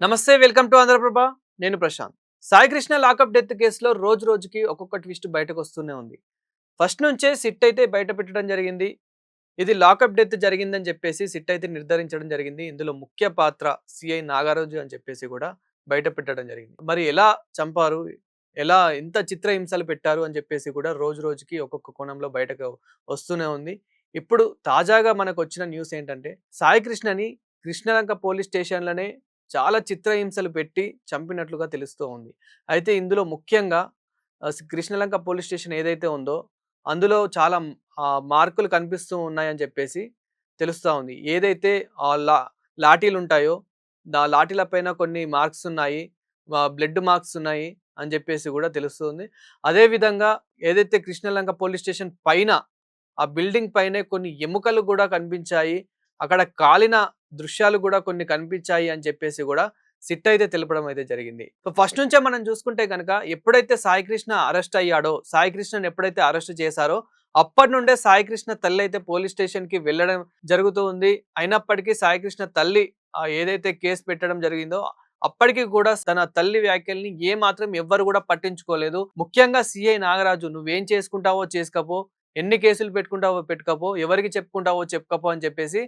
నమస్తే welcome to Andhra Prabha. నేను Prashant. Sai Krishna lockup death కేసులో రోజు రోజుకి ఒక్కొక్క ట్విస్ట్ బయటకు వస్తూనే ఉంది. ఫస్ట్ నుంచే సిట్ అయితే బయట పెట్టడం జరిగింది. ఇది లాకప్ డెత్ జరిగిందని చెప్పేసి సిట్ అయితే నిర్ధారించడం జరిగింది. ఇందులో ముఖ్య పాత్ర సిఐ నాగరాజు అని చెప్పేసి కూడా బయట పెట్టడం జరిగింది. మరి ఎలా చంపారు? ఎలా ఇంత చిత్రహింసలు పెట్టారు అని చెప్పేసి కూడా రోజు రోజుకి ఒక్కొక్క కోణంలో బయటకు వస్తూనే ఉంది. ఇప్పుడు తాజాగా మనకు వచ్చిన న్యూస్ ఏంటంటే సాయి కృష్ణని కృష్ణలంక పోలీస్ స్టేషన్‌లోనే చాలా చిత్రహింసలు పెట్టి చంపినట్లుగా తెలుస్తూ ఉంది. అయితే ఇందులో ముఖ్యంగా కృష్ణలంక పోలీస్ స్టేషన్ ఏదైతే ఉందో అందులో చాలా మార్కులు కనిపిస్తూ ఉన్నాయని చెప్పేసి తెలుస్తా ఉంది. ఏదైతే లాఠీలుంటాయో, లాఠీల పైన కొన్ని మార్క్స్ ఉన్నాయి. బ్లడ్ మార్క్స్ ఉన్నాయి అని చెప్పేసి గూడా తెలుస్తుంది. అదే విధంగా ఏదైతే కృష్ణలంక పోలీస్ స్టేషన్ పైన ఆ బిల్డింగ్ పైనే కొన్ని ఎముకలు గూడా కనిపించాయి. అక్కడ కాలిన దృశ్యాలు గూడా కొన్ని కనిపించాయి అని చెప్పేసి గూడా సిట్ అయితే తెలపడం అయితే జరిగింది. సో ఫస్ట్ నుంచే మనం చూసుకుంటే గనక ఎప్పుడైతే సాయికృష్ణ అరెస్ట్ అయ్యాడో, సాయికృష్ణని ఎప్పుడైతే అరెస్ట్ చేశారో అప్పటి నుండే సాయికృష్ణ తల్లి అయితే పోలీస్ స్టేషన్‌కి వెళ్ళడం జరుగుతూ ఉంది. అయినప్పటికీ సాయికృష్ణ తల్లి ఏదైతే కేసు పెట్టడం జరిగిందో అప్పటికి కూడా తన తల్లి వ్యాఖ్యల్ని ఏమాత్రం ఎవ్వరు కూడా పట్టించుకోలేదు. ముఖ్యంగా సీఐ నాగరాజు నువ్వేం చేసుకుంటావో చేసుకపో, ఎన్ని కేసులు పెట్టుకుంటావో పెట్టుకపో, ఎవరికి చెప్పుకుంటావో చెప్పుకపో అని చెప్పేసి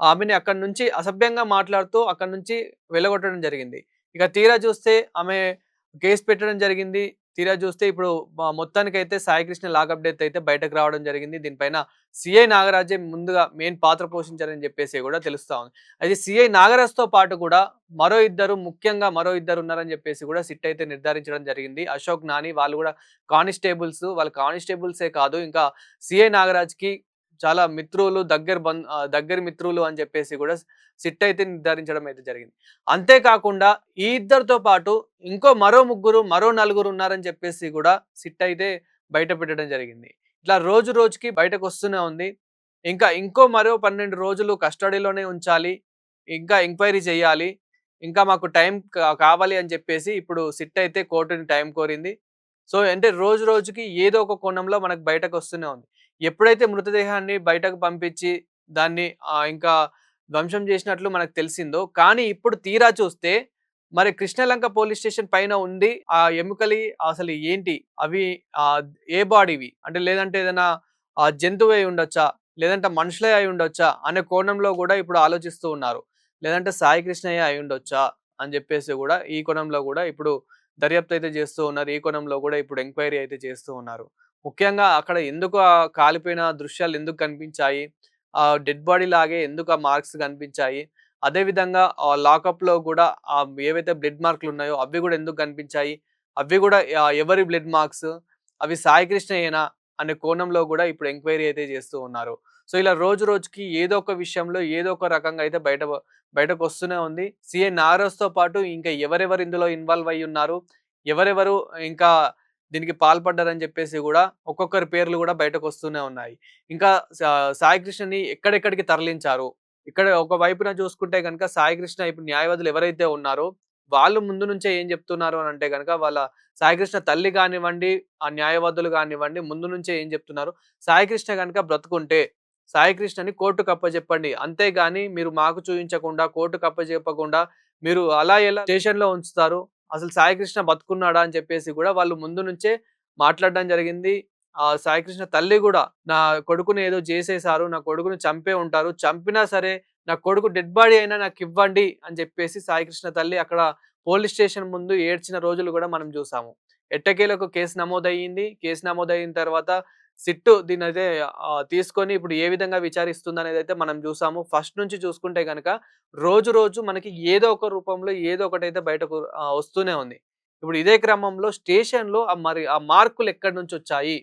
ఆమెని అక్కడి నుంచి అసభ్యంగా మాట్లాడుతూ అక్కడి నుంచి వెళ్ళగొట్టడం జరిగింది. ఇక తీరా చూస్తే ఆమె కేసు పెట్టడం జరిగింది. తీరా చూస్తే ఇప్పుడు మొత్తానికైతే సాయికృష్ణ లాకప్ డెత్ అయితే బయటకు రావడం జరిగింది. దీనిపైన సీఐ నాగరాజే ముందుగా మెయిన్ పాత్ర పోషించారని చెప్పేసి కూడా తెలుస్తా ఉంది. అయితే సీఐ నాగరాజ్‌తో పాటు కూడా ముఖ్యంగా మరో ఇద్దరు ఉన్నారని చెప్పేసి కూడా సిట్ అయితే నిర్ధారించడం జరిగింది. అశోక్ నాని వాళ్ళు కూడా కానిస్టేబుల్స్. వాళ్ళు కానిస్టేబుల్సే కాదు ఇంకా సీఐ నాగరాజ్‌కి చాలా మిత్రులు, దగ్గరి మిత్రులు అని చెప్పేసి కూడా సిట్ అయితే నిర్ధారించడం అయితే జరిగింది. అంతేకాకుండా ఈ ఇద్దరితో పాటు మరో ముగ్గురు, మరో నలుగురు ఉన్నారని చెప్పేసి కూడా సిట్ అయితే బయట పెట్టడం జరిగింది. ఇట్లా రోజు రోజుకి బయటకు వస్తూనే ఉంది. మరో 12 రోజులు కస్టడీలోనే ఉంచాలి. ఇంకా ఎంక్వైరీ చేయాలి. ఇంకా మాకు టైం కావాలి అని చెప్పేసి ఇప్పుడు సిట్ అయితే కోర్టుని టైం కోరింది. సో అంటే రోజు రోజుకి ఏదో ఒక కోణంలో మనకు బయటకు వస్తూనే ఉంది. ఎప్పుడైతే మృతదేహాన్ని బయటకు పంపించి దాన్ని ఇంకా ధ్వంసం చేసినట్లు మనకు తెలిసిందో, కానీ ఇప్పుడు తీరా చూస్తే మరి కృష్ణలంక పోలీస్ స్టేషన్ పైన ఉండి ఆ ఎముకలి అసలు ఏంటి? అవి ఏ బాడీవి? అంటే లేదంటే ఏదైనా జంతువే అయ్యుండొచ్చా? లేదంటే మనుషులే అయ్యుండొచ్చా? అనే కోణంలో గూడా ఇప్పుడు ఆలోచిస్తూ ఉన్నారు. లేదంటే సాయి కృష్ణయ్య అయ్యుండొచ్చా? అని జెప్పేసి గూడా ఈ కోణంలో గూడా ఇప్పుడు దర్యాప్తు అయితే చేస్తూ ఉన్నారు. ఈ కోణంలో గూడా ఇప్పుడు ఎంక్వైరీ అయితే చేస్తూ ఉన్నారు. ముఖ్యంగా అక్కడ ఎందుకు కాలిపోయిన దృశ్యాలు ఎందుకు కనిపించాయి? డెడ్ బాడీ లాగే ఎందుకు ఆ మార్క్స్ కనిపించాయి? అదే విధంగా లాకప్‌లో గూడా ఏవైతే బ్లడ్ మార్క్‌లున్నాయో అవి గూడా ఎందుకు కనిపించాయి? అవి గూడా ఎవరి బ్లడ్ మార్క్స్? అవి సాయి కృష్ణయేనా? అనే కోణంలో గూడా ఇప్పుడు ఎంక్వైరీ అయితే చేస్తూ ఉన్నారు. సో, ఇలా రోజు రోజుకి ఏదో ఒక విషయంలో ఏదో ఒక రకంగా అయితే బయటకొస్తూనే ఉంది. సీఐ నాగరాజ్‌తో పాటు ఇంకా ఎవరెవరు ఇందులో ఇన్వాల్వ్ అయ్యున్నారు? ఎవరెవరు ఇంకా దీనికి పాల్పడ్డారని చెప్పేసి గూడా ఒక్కొక్కరి పేర్లు గూడా బయటకొస్తూనే ఉన్నాయి. ఇంకా సాయి కృష్ణని ఎక్కడెక్కడికి తరలించారు? ఇక్కడ ఒక వైపున చూసుకుంటే గనక సాయి కృష్ణ ఇప్పుడు న్యాయవాదులు ఎవరైతే ఉన్నారో వాళ్ళు ముందు నుంచే ఏం చెప్తున్నారు అనంటే గనక వాళ్ళ సాయి కృష్ణ తల్లి గానివ్వండి, ఆ న్యాయవాదులు గానివ్వండి ముందు నుంచే ఏం చెప్తున్నారు? సాయి కృష్ణ గనక బ్రతుకుంటే సాయి కృష్ణని కోర్టుకి అప్పజెప్పండి. అంతేగాని మీరు మాకు చూయించకుండా, కోర్టుకి అప్పజెప్పకుండా మీరు అలా ఎలా స్టేషన్‌లో ఉంచుతారు? అసలు సాయి కృష్ణ బతుకున్నాడా? అని చెప్పేసి గూడా వాళ్ళు ముందు నుంచే మాట్లాడడం జరిగింది. సాయి కృష్ణ తల్లి గూడా నా కొడుకుని ఏదో జేసేశారు. నా కొడుకుని చంపే ఉంటారు. చంపినా సరే నా కొడుకు డెడ్ బాడీ అయినా నాకివ్వండి అని చెప్పేసి సాయి కృష్ణ తల్లి అక్కడ పోలీస్ స్టేషన్ ముందు ఏడ్చిన రోజులు గూడా మనం జూసాము. ఎట్టకేలకు కేసు నమోదయ్యింది. కేసు నమోదయిన తర్వాత సిట్టు దీన్నయితే తీసుకొని ఇప్పుడు ఏ విధంగా విచారిస్తుందనేదైతే మనం జూసాము. ఫస్ట్ నుంచి చూసుకుంటే గనక రోజు రోజు మనకి ఏదో ఒక రూపంలో ఏదో ఒకటైతే బయటకు వస్తూనే ఉంది. ఇప్పుడు ఇదే క్రమంలో స్టేషన్‌లో మరి ఆ మార్కులు ఎక్కడి నుంచొచ్చాయి?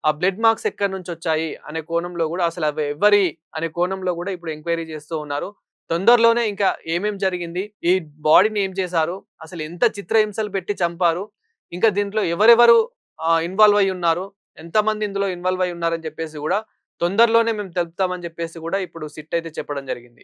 ఆ బ్లడ్ మార్క్స్ ఎక్కడి నుంచొచ్చాయి? అనే కోణంలో గూడా అసలు అవి ఎవ్వరియి అనే కోణంలో గూడా ఇప్పుడు ఎంక్వైరీ చేస్తూ ఉన్నారు. తొందరలోనే ఇంకా ఏమేం జరిగింది? ఈ బాడీని ఏం చేశారు? అసలు ఎంత చిత్రహింసలు పెట్టి చంపారు? ఇంకా దీంట్లో ఎవరెవరు ఇన్వాల్వ్ అయ్యున్నారు? ఎంతమంది ఇందులో ఇన్వాల్వ్ అయ్యున్నారని చెప్పేసి గూడా తొందరలోనే మేము తెలుపుతామని చెప్పేసి గూడా ఇప్పుడు సిట్ అయితే చెప్పడం జరిగింది.